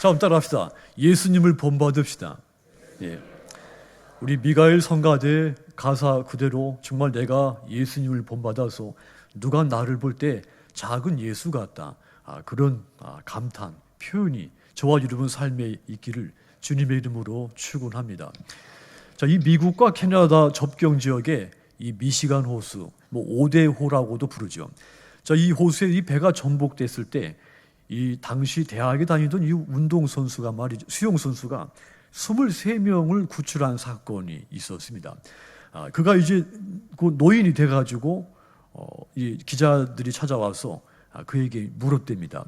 자, 한번 따라합시다. 예수님을 본받읍시다. 예. 우리 미가엘 성가대 가사 그대로 정말 내가 예수님을 본받아서 누가 나를 볼 때 작은 예수 같다. 그런 감탄, 표현이 저와 여러분 삶에 있기를 주님의 이름으로 축원합니다. 자, 이 미국과 캐나다 접경 지역에 이 미시간 호수, 뭐 오대호라고도 부르죠. 자, 이 호수에 이 배가 전복됐을 때 이 당시 대학에 다니던 이 운동선수가 말이죠. 수영선수가 23명을 구출한 사건이 있었습니다. 그가 이제 그 노인이 돼가지고 이 기자들이 찾아와서 그에게 물었답니다.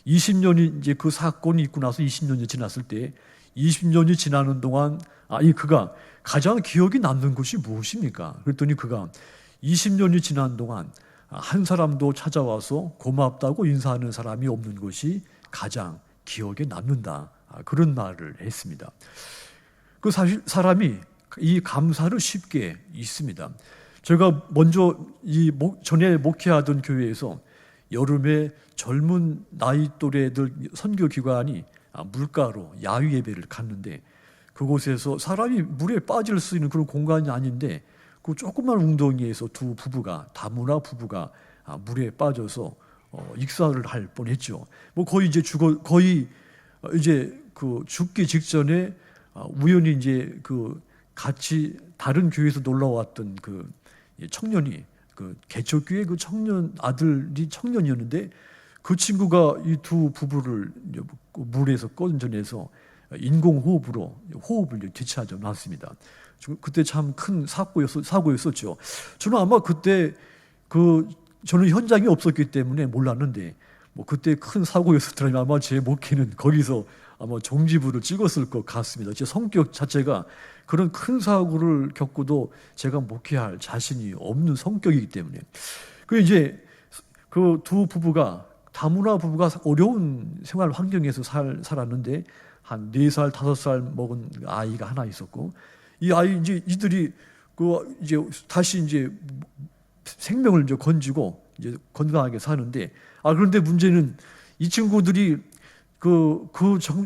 20년이 이제 그 사건이 있고 나서 20년이 지났을 때 20년이 지나는 동안 그가 가장 기억이 남는 것이 무엇입니까? 그랬더니 그가 20년이 지난 동안 한 사람도 찾아와서 고맙다고 인사하는 사람이 없는 것이 가장 기억에 남는다. 그런 말을 했습니다. 그 사실 사람이 이 감사를 쉽게 잊습니다. 제가 먼저 전에 목회하던 교회에서 여름에 젊은 나이 또래들 선교 기관이 물가로 야유 예배를 갔는데 그곳에서 사람이 물에 빠질 수 있는 그런 공간이 아닌데 그 조그만 웅덩이에서 두 부부가 다문화 부부가 물에 빠져서 익사를 할 뻔했죠. 뭐 거의 이제 그 죽기 직전에 우연히 이제 그 같이 다른 교회에서 놀러 왔던 그 청년이 그 개척교회 그 청년 아들이 청년이었는데 그 친구가 이 두 부부를 물에서 건져내서 인공호흡으로 호흡을 되찾아 놨습니다. 그때 참 큰 사고였었죠. 저는 아마 그때 저는 현장에 없었기 때문에 몰랐는데 뭐 그때 큰 사고였었더라면 아마 제 목회는 거기서 아마 종지부를 찍었을 것 같습니다. 제 성격 자체가 그런 큰 사고를 겪고도 제가 목회할 자신이 없는 성격이기 때문에 이제 그 두 부부가 다문화 부부가 어려운 생활 환경에서 살았는데 한 4살, 5살 먹은 아이가 하나 있었고 이 아이 이들이 이제 다시 이제 생명을 이제 건지고 이제 건강하게 사는데 그런데 문제는 이 친구들이 그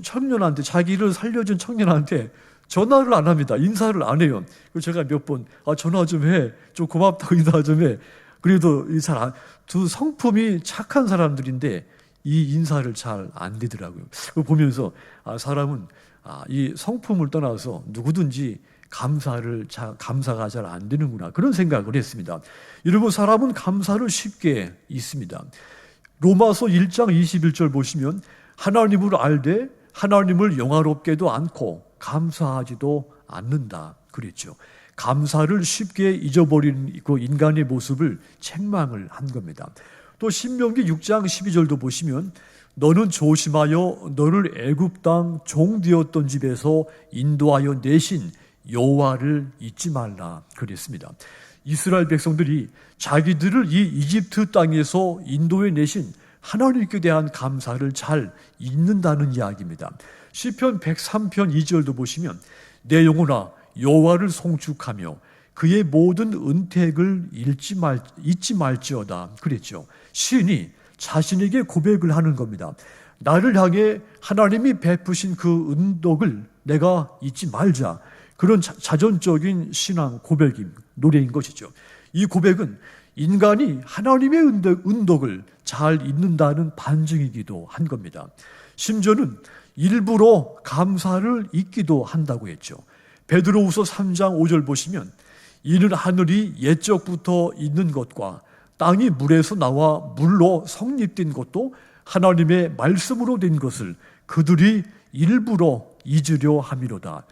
청년한테 자기를 살려준 청년한테 전화를 안 합니다. 인사를 안 해요. 그래서 제가 몇 번 전화 좀 해. 좀 고맙다고 인사 좀 해. 그래도 두 성품이 착한 사람들인데 이 인사를 잘 안 되더라고요. 그걸 보면서 사람은 이 성품을 떠나서 누구든지 감사가 잘 안 되는구나 그런 생각을 했습니다. 여러분 사람은 감사를 쉽게 잊습니다. 로마서 1장 21절 보시면 하나님을 알되 하나님을 영화롭게도 않고 감사하지도 않는다 그랬죠. 감사를 쉽게 잊어버리는 그 인간의 모습을 책망을 한 겁니다. 또 신명기 6장 12절도 보시면 너는 조심하여 너를 애굽 땅 종되었던 집에서 인도하여 내신 여호와를 잊지 말라 그랬습니다. 이스라엘 백성들이 자기들을 이 이집트 땅에서 인도해 내신 하나님께 대한 감사를 잘 잊는다는 이야기입니다. 시편 103편 2절도 보시면 내 영혼아 여호와를 송축하며 그의 모든 은택을 잊지 말지어다 그랬죠. 시인이 자신에게 고백을 하는 겁니다. 나를 향해 하나님이 베푸신 그 은덕을 내가 잊지 말자. 그런 자전적인 신앙 고백인 노래인 것이죠. 이 고백은 인간이 하나님의 은덕을 잘 잊는다는 반증이기도 한 겁니다. 심지어는 일부러 감사를 잊기도 한다고 했죠. 베드로후서 3장 5절 보시면 이는 하늘이 옛적부터 있는 것과 땅이 물에서 나와 물로 성립된 것도 하나님의 말씀으로 된 것을 그들이 일부러 잊으려 함이로다.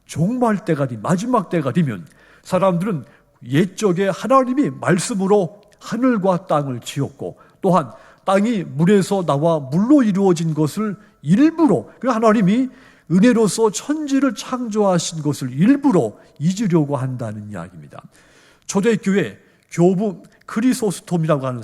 종말 때가 마지막 때가 되면 사람들은 옛적에 하나님이 말씀으로 하늘과 땅을 지었고 또한 땅이 물에서 나와 물로 이루어진 것을 일부러 하나님이 은혜로서 천지를 창조하신 것을 일부러 잊으려고 한다는 이야기입니다. 초대교회 교부 크리소스톰이라고 하는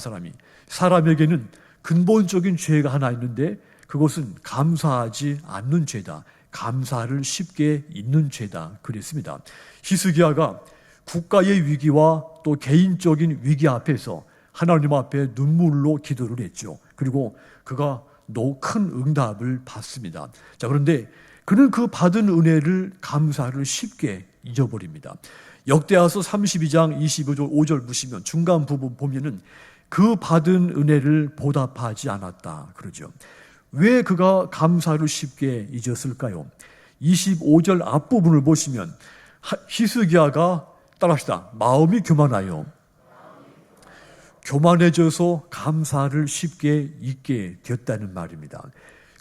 사람에게는 근본적인 죄가 하나 있는데 그것은 감사하지 않는 죄다. 감사를 쉽게 잊는 죄다 그랬습니다. 히스기야가 국가의 위기와 또 개인적인 위기 앞에서 하나님 앞에 눈물로 기도를 했죠. 그리고 그가 큰 응답을 받습니다. 자, 그런데 그는 그 받은 은혜를 감사를 쉽게 잊어버립니다. 역대하서 32장 25절 보시면 중간 부분 보면은 그 받은 은혜를 보답하지 않았다 그러죠. 왜 그가 감사를 쉽게 잊었을까요? 25절 앞부분을 보시면 히스기야가 따라합시다. 마음이 교만하여 교만해져서 감사를 쉽게 잊게 되었다는 말입니다.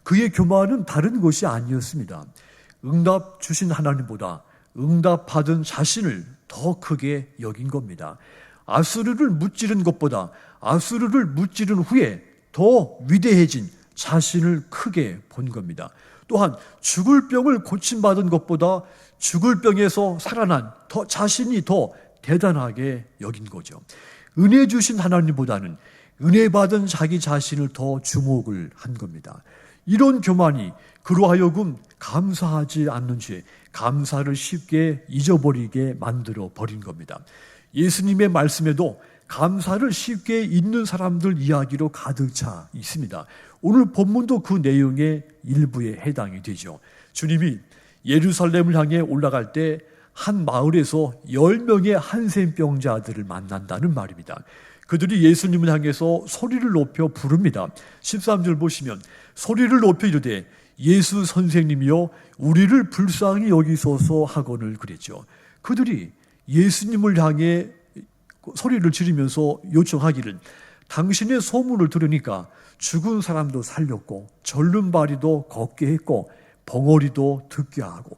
그의 교만은 다른 것이 아니었습니다. 응답 주신 하나님보다 응답받은 자신을 더 크게 여긴 겁니다. 아수르를 무찌른 것보다 아수르를 무찌른 후에 더 위대해진 자신을 크게 본 겁니다. 또한 죽을 병을 고침받은 것보다 죽을 병에서 살아난 자신이 더 대단하게 여긴 거죠. 은혜 주신 하나님보다는 은혜 받은 자기 자신을 더 주목을 한 겁니다. 이런 교만이 그로 하여금 감사하지 않는 죄, 감사를 쉽게 잊어버리게 만들어 버린 겁니다. 예수님의 말씀에도 감사를 쉽게 잊는 사람들 이야기로 가득 차 있습니다. 오늘 본문도 그 내용의 일부에 해당이 되죠. 주님이 예루살렘을 향해 올라갈 때 한 마을에서 10명의 한센병자들을 만난다는 말입니다. 그들이 예수님을 향해서 소리를 높여 부릅니다. 13절 보시면 소리를 높여 이르되 예수 선생님이여 우리를 불쌍히 여기소서 하거늘 그랬죠. 그들이 예수님을 향해 소리를 지르면서 요청하기를 당신의 소문을 들으니까 죽은 사람도 살렸고 절름발이도 걷게 했고 벙어리도 듣게 하고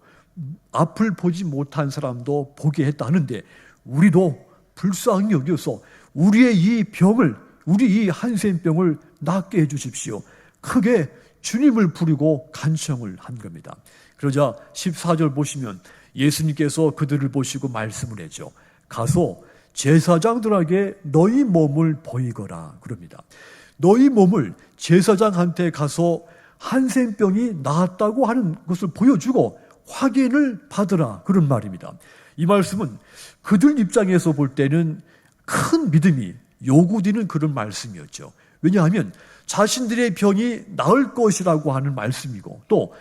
앞을 보지 못한 사람도 보게 했다 하는데 우리도 불쌍히 여겨서 우리의 이 병을 우리 이 한센병을 낫게 해주십시오. 크게 주님을 부르고 간청을 한 겁니다. 그러자 14절 보시면 예수님께서 그들을 보시고 말씀을 하죠. 가서 제사장들에게 너희 몸을 보이거라 그럽니다. 너희 몸을 제사장한테 가서 한센병이 나았다고 하는 것을 보여주고 확인을 받으라 그런 말입니다. 이 말씀은 그들 입장에서 볼 때는 큰 믿음이 요구되는 그런 말씀이었죠. 왜냐하면 자신들의 병이 나을 것이라고 하는 말씀이고 또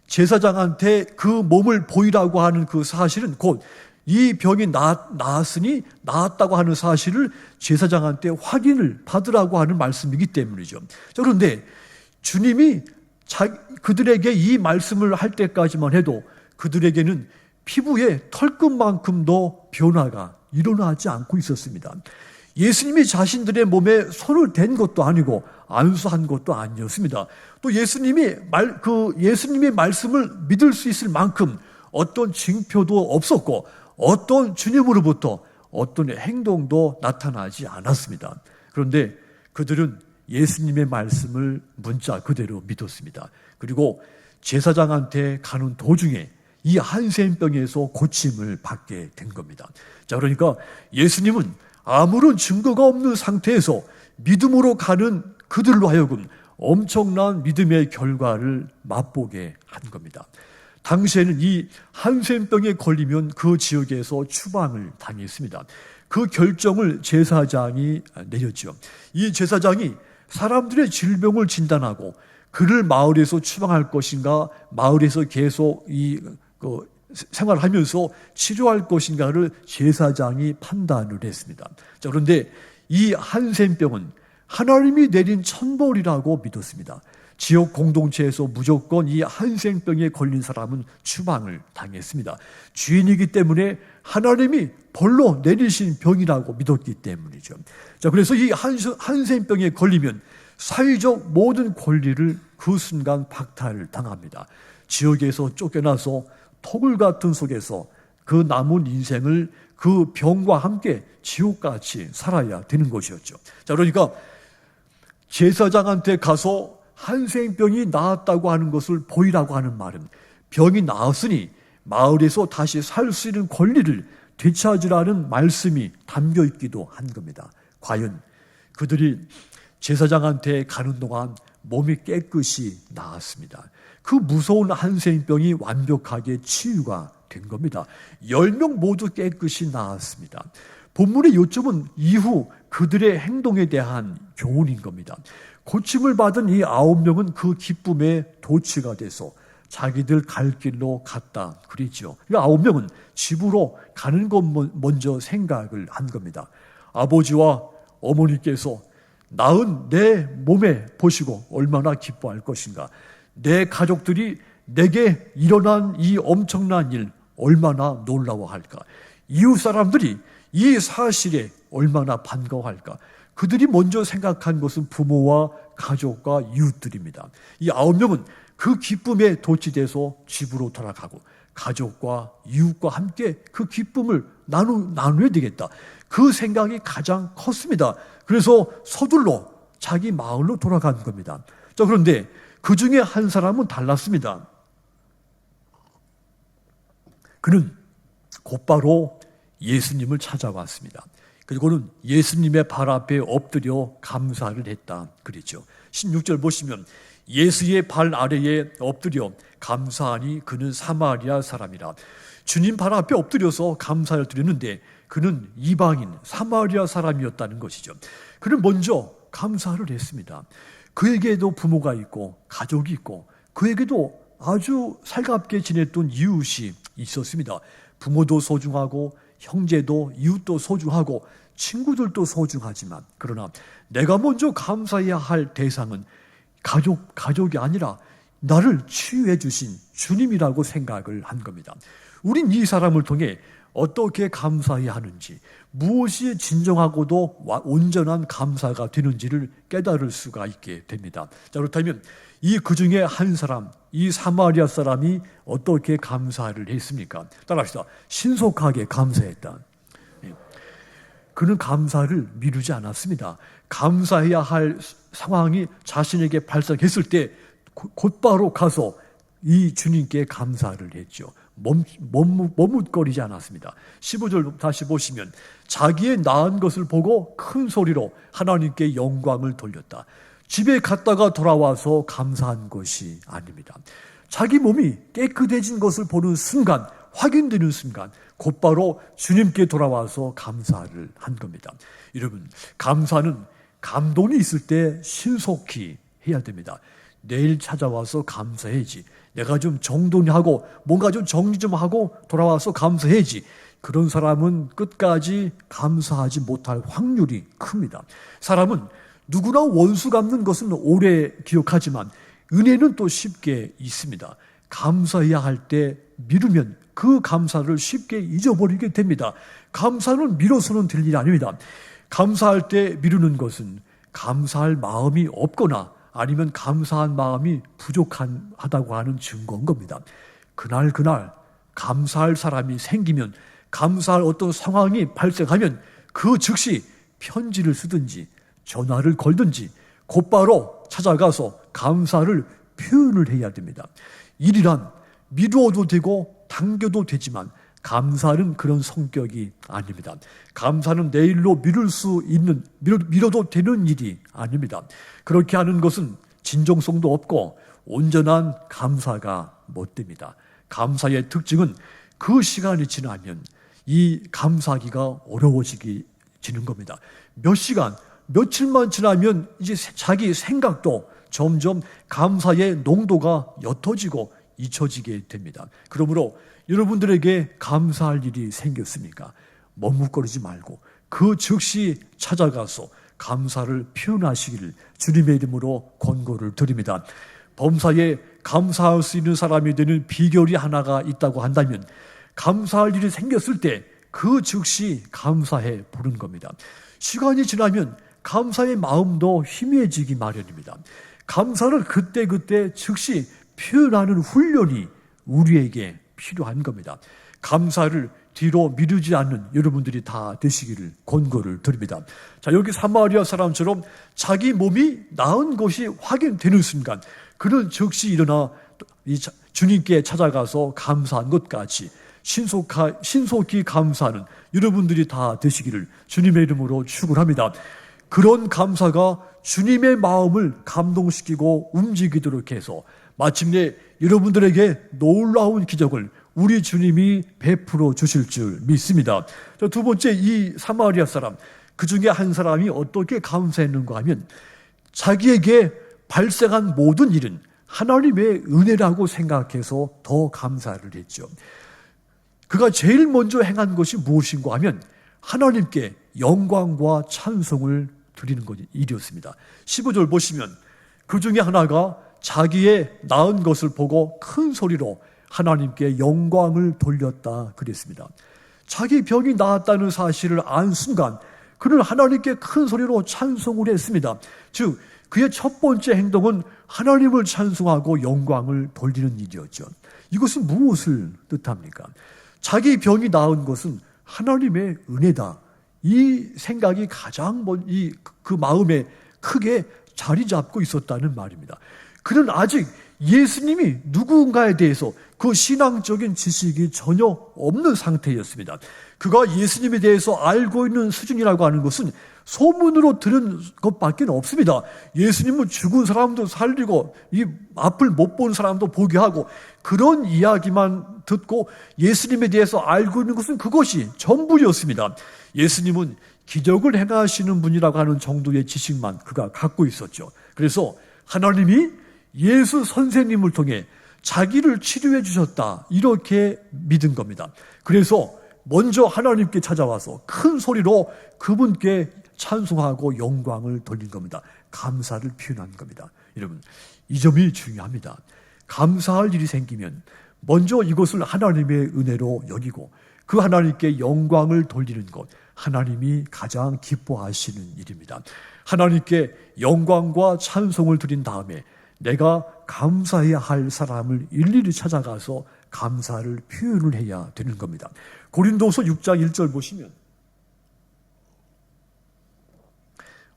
제사장한테 그 몸을 보이라고 하는 그 사실은 곧 이 병이 나았으니 나았다고 하는 사실을 제사장한테 확인을 받으라고 하는 말씀이기 때문이죠. 그런데 주님이 그들에게 이 말씀을 할 때까지만 해도 그들에게는 피부에 털끝만큼도 변화가 일어나지 않고 있었습니다. 예수님이 자신들의 몸에 손을 댄 것도 아니고 안수한 것도 아니었습니다. 또 예수님의 말씀을 믿을 수 있을 만큼 어떤 징표도 없었고 어떤 주님으로부터 어떤 행동도 나타나지 않았습니다. 그런데 그들은 예수님의 말씀을 문자 그대로 믿었습니다. 그리고 제사장한테 가는 도중에 이 한센병에서 고침을 받게 된 겁니다. 자, 그러니까 예수님은 아무런 증거가 없는 상태에서 믿음으로 가는 그들로 하여금 엄청난 믿음의 결과를 맛보게 한 겁니다. 당시에는 이 한센병에 걸리면 그 지역에서 추방을 당했습니다. 그 결정을 제사장이 내렸죠. 이 제사장이 사람들의 질병을 진단하고 그를 마을에서 추방할 것인가 마을에서 계속 생활을 하면서 치료할 것인가를 제사장이 판단을 했습니다. 자, 그런데 이 한센병은 하나님이 내린 천벌이라고 믿었습니다. 지역 공동체에서 무조건 이 한센병에 걸린 사람은 추방을 당했습니다. 주인이기 때문에 하나님이 벌로 내리신 병이라고 믿었기 때문이죠. 자, 그래서 이 한센병에 걸리면 사회적 모든 권리를 그 순간 박탈을 당합니다. 지역에서 쫓겨나서 토굴 같은 속에서 그 남은 인생을 그 병과 함께 지옥같이 살아야 되는 것이었죠. 자, 그러니까 제사장한테 가서 한센병이 나았다고 하는 것을 보이라고 하는 말은 병이 나았으니 마을에서 다시 살 수 있는 권리를 되찾으라는 말씀이 담겨 있기도 한 겁니다. 과연 그들이 제사장한테 가는 동안 몸이 깨끗이 나았습니다. 그 무서운 한센병이 완벽하게 치유가 된 겁니다. 10명 모두 깨끗이 나았습니다. 본문의 요점은 이후 그들의 행동에 대한 교훈인 겁니다. 고침을 받은 이 9명은 그 기쁨의 도취가 돼서 자기들 갈 길로 갔다 그랬죠. 이 9명은 집으로 가는 것 먼저 생각을 한 겁니다. 아버지와 어머니께서 낳은 내 몸에 보시고 얼마나 기뻐할 것인가. 내 가족들이 내게 일어난 이 엄청난 일 얼마나 놀라워할까. 이웃 사람들이 이 사실에 얼마나 반가워할까. 그들이 먼저 생각한 것은 부모와 가족과 이웃들입니다. 이 9명은 그 기쁨에 도취돼서 집으로 돌아가고 가족과 이웃과 함께 그 기쁨을 나눠야 되겠다. 그 생각이 가장 컸습니다. 그래서 서둘러 자기 마을로 돌아간 겁니다. 자, 그런데 그 중에 한 사람은 달랐습니다. 그는 곧바로 예수님을 찾아왔습니다. 그리고는 예수님의 발 앞에 엎드려 감사를 했다 그랬죠. 16절 보시면 예수의 발 아래에 엎드려 감사하니 그는 사마리아 사람이라. 주님 발 앞에 엎드려서 감사를 드렸는데 그는 이방인 사마리아 사람이었다는 것이죠. 그는 먼저 감사를 했습니다. 그에게도 부모가 있고 가족이 있고 그에게도 아주 살갑게 지냈던 이웃이 있었습니다. 부모도 소중하고 형제도 이웃도 소중하고 친구들도 소중하지만 그러나 내가 먼저 감사해야 할 대상은 가족이 아니라 나를 치유해 주신 주님이라고 생각을 한 겁니다. 우린 이 사람을 통해 어떻게 감사해야 하는지, 무엇이 진정하고도 온전한 감사가 되는지를 깨달을 수가 있게 됩니다. 자, 그렇다면 그 중에 한 사람, 이 사마리아 사람이 어떻게 감사를 했습니까? 따라합시다. 신속하게 감사했다. 그는 감사를 미루지 않았습니다. 감사해야 할 상황이 자신에게 발생했을 때 곧바로 가서 이 주님께 감사를 했죠. 머뭇거리지 않았습니다. 15절 다시 보시면 자기의 낳은 것을 보고 큰 소리로 하나님께 영광을 돌렸다. 집에 갔다가 돌아와서 감사한 것이 아닙니다. 자기 몸이 깨끗해진 것을 보는 순간, 확인되는 순간 곧바로 주님께 돌아와서 감사를 한 겁니다. 여러분, 감사는 감동이 있을 때 신속히 해야 됩니다. 내일 찾아와서 감사해야지. 내가 좀 정돈하고 뭔가 좀 정리 좀 하고 돌아와서 감사해야지. 그런 사람은 끝까지 감사하지 못할 확률이 큽니다. 사람은 누구나 원수 갚는 것은 오래 기억하지만 은혜는 또 쉽게 있습니다. 감사해야 할 때 미루면 그 감사를 쉽게 잊어버리게 됩니다. 감사는 미뤄서는 될 일이 아닙니다. 감사할 때 미루는 것은 감사할 마음이 없거나 아니면 감사한 마음이 부족하다고 하는 증거인 겁니다. 그날 감사할 사람이 생기면, 감사할 어떤 상황이 발생하면 그 즉시 편지를 쓰든지 전화를 걸든지 곧바로 찾아가서 감사를 표현을 해야 됩니다. 일이란 미루어도 되고 당겨도 되지만 감사는 그런 성격이 아닙니다. 감사는 내일로 미뤄도 되는 일이 아닙니다. 그렇게 하는 것은 진정성도 없고 온전한 감사가 못 됩니다. 감사의 특징은 그 시간이 지나면 이 감사하기가 어려워지는 겁니다. 몇 시간, 며칠만 지나면 이제 자기 생각도 점점 감사의 농도가 옅어지고 잊혀지게 됩니다. 그러므로 여러분들에게 감사할 일이 생겼습니까? 머뭇거리지 말고 그 즉시 찾아가서 감사를 표현하시기를 주님의 이름으로 권고를 드립니다. 범사에 감사할 수 있는 사람이 되는 비결이 하나가 있다고 한다면 감사할 일이 생겼을 때 그 즉시 감사해 보는 겁니다. 시간이 지나면 감사의 마음도 희미해지기 마련입니다. 감사를 그때 즉시 표현하는 훈련이 우리에게 필요한 겁니다. 감사를 뒤로 미루지 않는 여러분들이 다 되시기를 권고를 드립니다. 자, 여기 사마리아 사람처럼 자기 몸이 나은 것이 확인되는 순간 그는 즉시 일어나 주님께 찾아가서 감사한 것 같이 신속히 감사하는 여러분들이 다 되시기를 주님의 이름으로 축원합니다. 그런 감사가 주님의 마음을 감동시키고 움직이도록 해서 마침내 여러분들에게 놀라운 기적을 우리 주님이 베풀어 주실 줄 믿습니다. 두 번째, 이 사마리아 사람, 그 중에 한 사람이 어떻게 감사했는가 하면 자기에게 발생한 모든 일은 하나님의 은혜라고 생각해서 더 감사를 했죠. 그가 제일 먼저 행한 것이 무엇인가 하면 하나님께 영광과 찬송을 드리는 일이었습니다. 15절 보시면 그 중에 하나가 자기의 낳은 것을 보고 큰 소리로 하나님께 영광을 돌렸다 그랬습니다. 자기 병이 나았다는 사실을 안 순간 그는 하나님께 큰 소리로 찬송을 했습니다. 즉 그의 첫 번째 행동은 하나님을 찬송하고 영광을 돌리는 일이었죠. 이것은 무엇을 뜻합니까? 자기 병이 나은 것은 하나님의 은혜다. 이 생각이 가장 그 마음에 크게 자리 잡고 있었다는 말입니다. 그는 아직 예수님이 누군가에 대해서 그 신앙적인 지식이 전혀 없는 상태였습니다. 그가 예수님에 대해서 알고 있는 수준이라고 하는 것은 소문으로 들은 것밖에 없습니다. 예수님은 죽은 사람도 살리고 이 앞을 못 본 사람도 보게 하고 그런 이야기만 듣고 예수님에 대해서 알고 있는 것은 그것이 전부였습니다. 예수님은 기적을 행하시는 분이라고 하는 정도의 지식만 그가 갖고 있었죠. 그래서 하나님이 예수 선생님을 통해 자기를 치료해 주셨다 이렇게 믿은 겁니다. 그래서 먼저 하나님께 찾아와서 큰 소리로 그분께 찬송하고 영광을 돌린 겁니다. 감사를 표현한 겁니다. 여러분, 이 점이 중요합니다. 감사할 일이 생기면 먼저 이것을 하나님의 은혜로 여기고 그 하나님께 영광을 돌리는 것, 하나님이 가장 기뻐하시는 일입니다. 하나님께 영광과 찬송을 드린 다음에 내가 감사해야 할 사람을 일일이 찾아가서 감사를 표현을 해야 되는 겁니다. 고린도서 6장 1절 보시면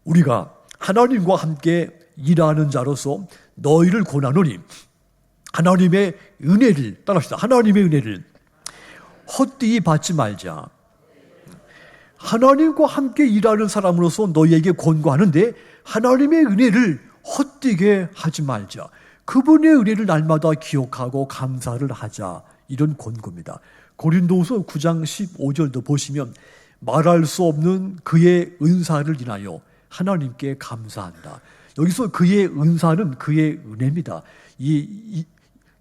우리가 하나님과 함께 일하는 자로서 너희를 권하노니 하나님의 은혜를 따라합시다. 하나님의 은혜를 헛되이 받지 말자. 하나님과 함께 일하는 사람으로서 너희에게 권고하는데 하나님의 은혜를 헛되게 하지 말자. 그분의 은혜를 날마다 기억하고 감사를 하자. 이런 권고입니다. 고린도후서 9장 15절도 보시면 말할 수 없는 그의 은사를 인하여 하나님께 감사한다. 여기서 그의 은사는 그의 은혜입니다.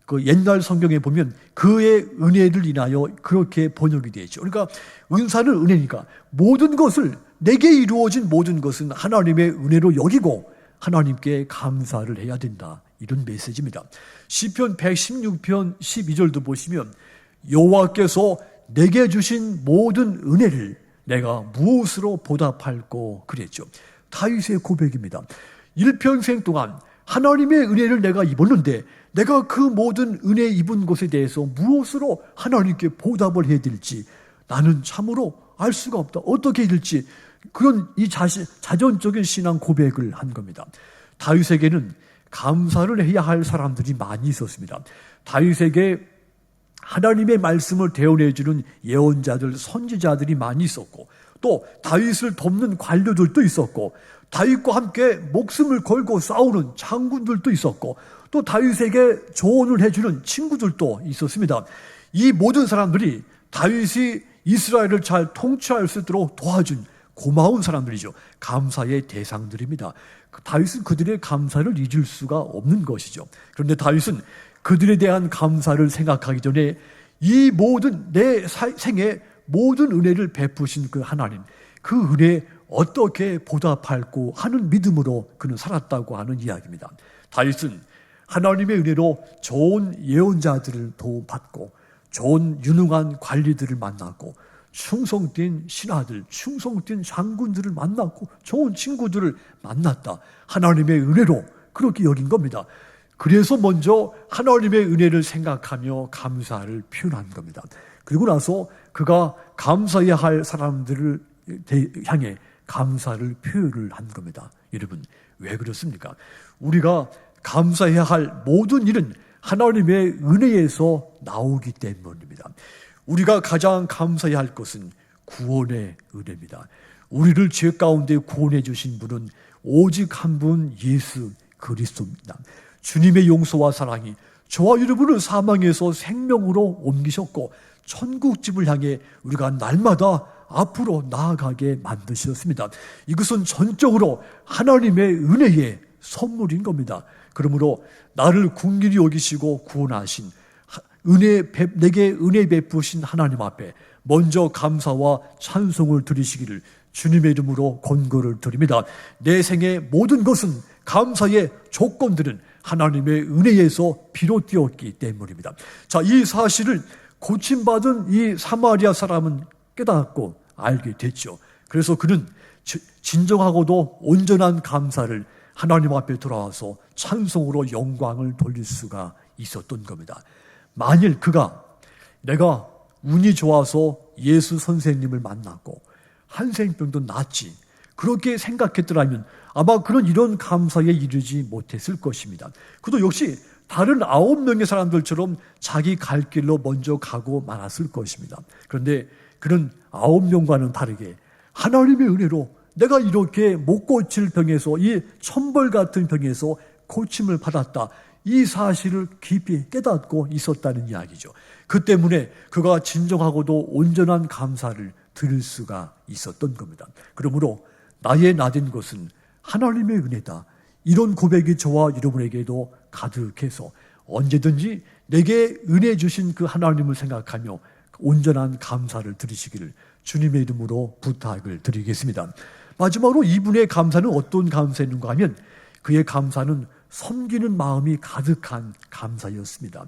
그 옛날 성경에 보면 그의 은혜를 인하여 그렇게 번역이 되어 있죠. 그러니까 은사는 은혜니까 모든 것을 내게 이루어진 모든 것은 하나님의 은혜로 여기고 하나님께 감사를 해야 된다. 이런 메시지입니다. 시편 116편 12절도 보시면 여호와께서 내게 주신 모든 은혜를 내가 무엇으로 보답할꼬 그랬죠. 다윗의 고백입니다. 일평생 동안 하나님의 은혜를 내가 입었는데 내가 그 모든 은혜 입은 것에 대해서 무엇으로 하나님께 보답을 해야 될지 나는 참으로 알 수가 없다. 어떻게 해야 될지 그런 이 자전적인 신앙 고백을 한 겁니다. 다윗에게는 감사를 해야 할 사람들이 많이 있었습니다. 다윗에게 하나님의 말씀을 대언해주는 예언자들, 선지자들이 많이 있었고 또 다윗을 돕는 관료들도 있었고 다윗과 함께 목숨을 걸고 싸우는 장군들도 있었고 또 다윗에게 조언을 해주는 친구들도 있었습니다. 이 모든 사람들이 다윗이 이스라엘을 잘 통치할 수 있도록 도와준 고마운 사람들이죠. 감사의 대상들입니다. 다윗은 그들의 감사를 잊을 수가 없는 것이죠. 그런데 다윗은 그들에 대한 감사를 생각하기 전에 이 모든 내 생에 모든 은혜를 베푸신 그 하나님, 그 은혜에 어떻게 보답할고 하는 믿음으로 그는 살았다고 하는 이야기입니다. 다윗은 하나님의 은혜로 좋은 예언자들을 도움받고 좋은 유능한 관리들을 만났고 충성된 신하들, 충성된 장군들을 만났고 좋은 친구들을 만났다. 하나님의 은혜로 그렇게 여긴 겁니다. 그래서 먼저 하나님의 은혜를 생각하며 감사를 표현한 겁니다. 그리고 나서 그가 감사해야 할 사람들을 향해 감사를 표현을 한 겁니다. 여러분, 왜 그렇습니까? 우리가 감사해야 할 모든 일은 하나님의 은혜에서 나오기 때문입니다. 우리가 가장 감사해야 할 것은 구원의 은혜입니다. 우리를 죄 가운데 구원해 주신 분은 오직 한 분 예수 그리스도입니다. 주님의 용서와 사랑이 저와 여러분을 사망에서 생명으로 옮기셨고 천국집을 향해 우리가 날마다 앞으로 나아가게 만드셨습니다. 이것은 전적으로 하나님의 은혜의 선물인 겁니다. 그러므로 나를 긍휼히 여기시고 구원하신 내게 은혜 베푸신 하나님 앞에 먼저 감사와 찬송을 드리시기를 주님의 이름으로 권고를 드립니다. 내 생의 모든 것은, 감사의 조건들은 하나님의 은혜에서 비롯되었기 때문입니다. 자, 이 사실을 고침받은 이 사마리아 사람은 깨닫고 알게 됐죠. 그래서 그는 진정하고도 온전한 감사를 하나님 앞에 돌아와서 찬송으로 영광을 돌릴 수가 있었던 겁니다. 만일 그가 내가 운이 좋아서 예수 선생님을 만났고 한센병도 낫지, 그렇게 생각했더라면 아마 그런 이런 감사에 이르지 못했을 것입니다. 그도 역시 다른 9명의 사람들처럼 자기 갈 길로 먼저 가고 말았을 것입니다. 그런데 그는 9명과는 다르게 하나님의 은혜로 내가 이렇게 못 고칠 병에서, 이 천벌 같은 병에서 고침을 받았다, 이 사실을 깊이 깨닫고 있었다는 이야기죠. 그 때문에 그가 진정하고도 온전한 감사를 드릴 수가 있었던 겁니다. 그러므로 나의 나된 것은 하나님의 은혜다, 이런 고백이 저와 여러분에게도 가득해서 언제든지 내게 은혜 주신 그 하나님을 생각하며 온전한 감사를 드리시기를 주님의 이름으로 부탁을 드리겠습니다. 마지막으로 이분의 감사는 어떤 감사였는가 하면, 그의 감사는 섬기는 마음이 가득한 감사였습니다.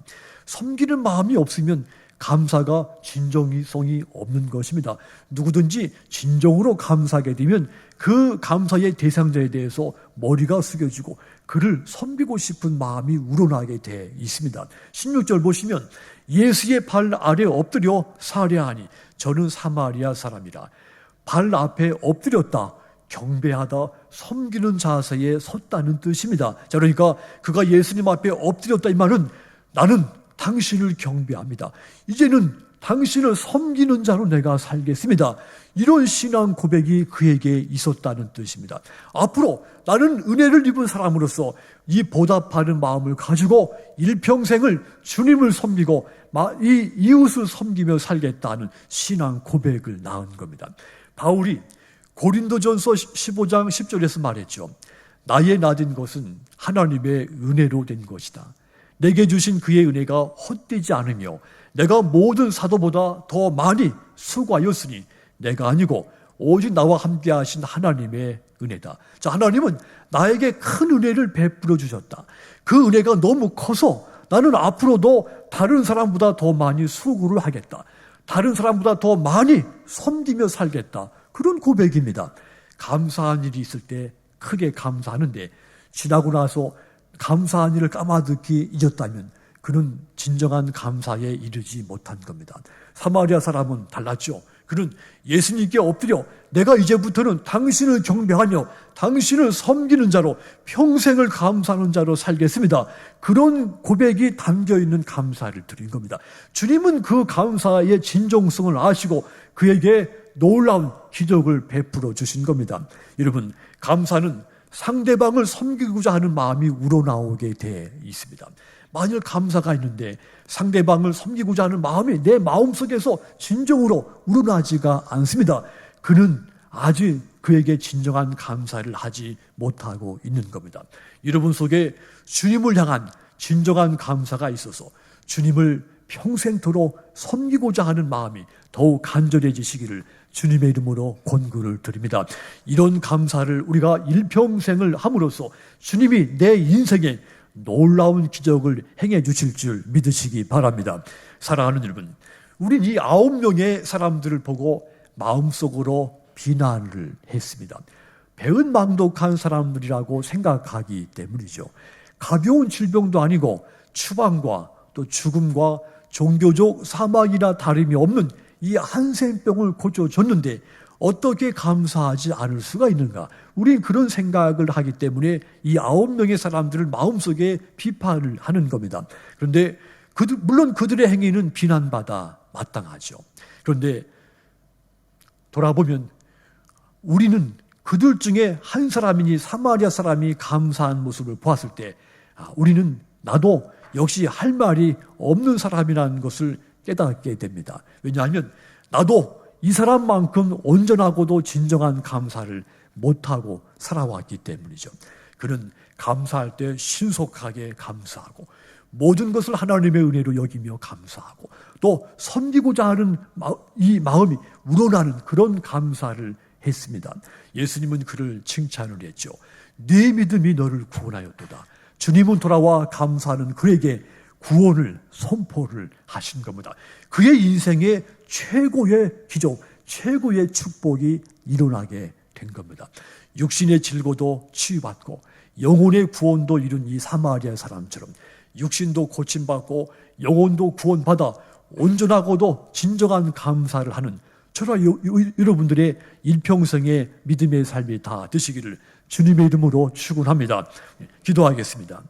섬기는 마음이 없으면 감사가 진정성이 없는 것입니다. 누구든지 진정으로 감사하게 되면 그 감사의 대상자에 대해서 머리가 숙여지고 그를 섬기고 싶은 마음이 우러나게 돼 있습니다. 16절 보시면 예수의 발 아래 엎드려 사례하니 저는 사마리아 사람이라. 발 앞에 엎드렸다, 경배하다, 섬기는 자세에 섰다는 뜻입니다. 자, 그러니까 그가 예수님 앞에 엎드렸다, 이 말은 나는 당신을 경배합니다. 이제는 당신을 섬기는 자로 내가 살겠습니다. 이런 신앙 고백이 그에게 있었다는 뜻입니다. 앞으로 나는 은혜를 입은 사람으로서 이 보답하는 마음을 가지고 일평생을 주님을 섬기고 이 이웃을 섬기며 살겠다는 신앙 고백을 낳은 겁니다. 바울이 고린도전서 15장 10절에서 말했죠. 나의 나된 것은 하나님의 은혜로 된 것이다. 내게 주신 그의 은혜가 헛되지 않으며 내가 모든 사도보다 더 많이 수고하였으니 내가 아니고 오직 나와 함께 하신 하나님의 은혜다. 자, 하나님은 나에게 큰 은혜를 베풀어 주셨다. 그 은혜가 너무 커서 나는 앞으로도 다른 사람보다 더 많이 수고를 하겠다. 다른 사람보다 더 많이 섬기며 살겠다. 그런 고백입니다. 감사한 일이 있을 때 크게 감사하는데 지나고 나서 감사한 일을 까마득히 잊었다면 그는 진정한 감사에 이르지 못한 겁니다. 사마리아 사람은 달랐죠. 그는 예수님께 엎드려 내가 이제부터는 당신을 경배하며 당신을 섬기는 자로 평생을 감사하는 자로 살겠습니다. 그런 고백이 담겨있는 감사를 드린 겁니다. 주님은 그 감사의 진정성을 아시고 그에게 놀라운 기적을 베풀어 주신 겁니다. 여러분, 감사는 상대방을 섬기고자 하는 마음이 우러나오게 돼 있습니다. 만일 감사가 있는데 상대방을 섬기고자 하는 마음이 내 마음속에서 진정으로 우러나지가 않습니다. 그는 아직 그에게 진정한 감사를 하지 못하고 있는 겁니다. 여러분 속에 주님을 향한 진정한 감사가 있어서 주님을 평생토록 섬기고자 하는 마음이 더욱 간절해지시기를 주님의 이름으로 권고를 드립니다. 이런 감사를 우리가 일평생을 함으로써 주님이 내 인생에 놀라운 기적을 행해 주실 줄 믿으시기 바랍니다. 사랑하는 여러분, 우린 이 9명의 사람들을 보고 마음속으로 비난을 했습니다. 배은망덕한 사람들이라고 생각하기 때문이죠. 가벼운 질병도 아니고 추방과 또 죽음과 종교적 사망이나 다름이 없는 이 한센병을 고쳐줬는데 어떻게 감사하지 않을 수가 있는가? 우린 그런 생각을 하기 때문에 이 9명의 사람들을 마음속에 비판을 하는 겁니다. 그런데 물론 그들의 행위는 비난받아 마땅하죠. 그런데 돌아보면 우리는 그들 중에 한 사람이니 사마리아 사람이 감사한 모습을 보았을 때 우리는 나도 역시 할 말이 없는 사람이라는 것을 깨닫게 됩니다. 왜냐하면 나도 이 사람만큼 온전하고도 진정한 감사를 못하고 살아왔기 때문이죠. 그는 감사할 때 신속하게 감사하고 모든 것을 하나님의 은혜로 여기며 감사하고 또 섬기고자 하는 이 마음이 우러나는 그런 감사를 했습니다. 예수님은 그를 칭찬을 했죠. 네 믿음이 너를 구원하였도다. 주님은 돌아와 감사하는 그에게 구원을 선포를 하신 겁니다. 그의 인생의 최고의 기적, 최고의 축복이 일어나게 된 겁니다. 육신의 질고도 치유받고 영혼의 구원도 이룬 이 사마리아 사람처럼 육신도 고침받고 영혼도 구원받아 온전하고도 진정한 감사를 하는 저와 여러분들의 일평생의 믿음의 삶이 다 되시기를 주님의 이름으로 축원합니다. 기도하겠습니다.